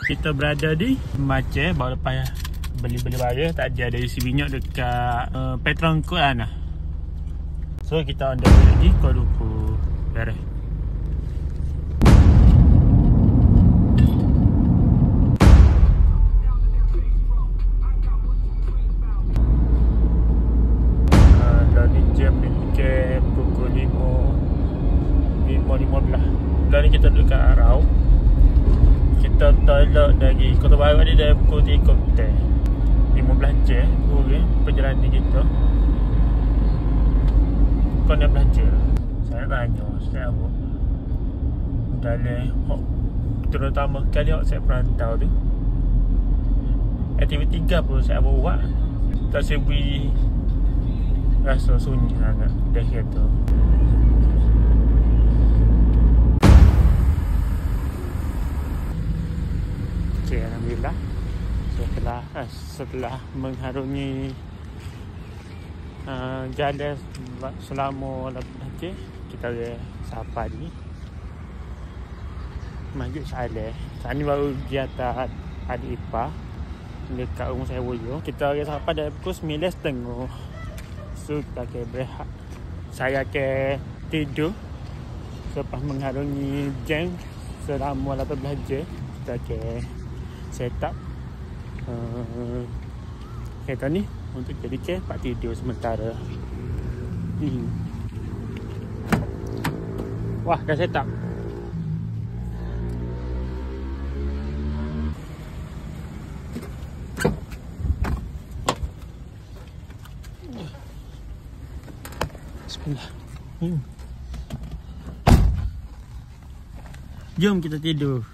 Kita berada di Maceh. Baru lepas beli-beli barang. Tadi ada isi minyak dekat Petron Kuala. So kita on the way lagi Kuala Lumpur. Beres. Dari jam ni ke pukul 5.15. Dah ni kita duduk kat Arau. Kita tolak dari Kota Baru ni dari pukul 3 petang. 15 jam perjalanan kita. Kau nak belajar? Saya tanya, saya apa? Dalam terutama kali saya perantau tu, aktiviti 3 pun saya buat. Tak sebi rasa sunyi sangat dah kereta. Okay, alhamdulillah. Setelah mengharungi jalan selama 18 jam, kita sapa ni Masjid Saleh. Saat ni baru kegiatan adik ipar dekat rumah saya Woyo. Kita sapa dari pukul 9.30. So kita akan berehat. Saya akan tidur selepas mengharungi jam selama 18 jam. Kita akan set up kereta ni untuk jadi tempat tidur sementara. Wah, dah set up. Bismillah. Jom kita tidur.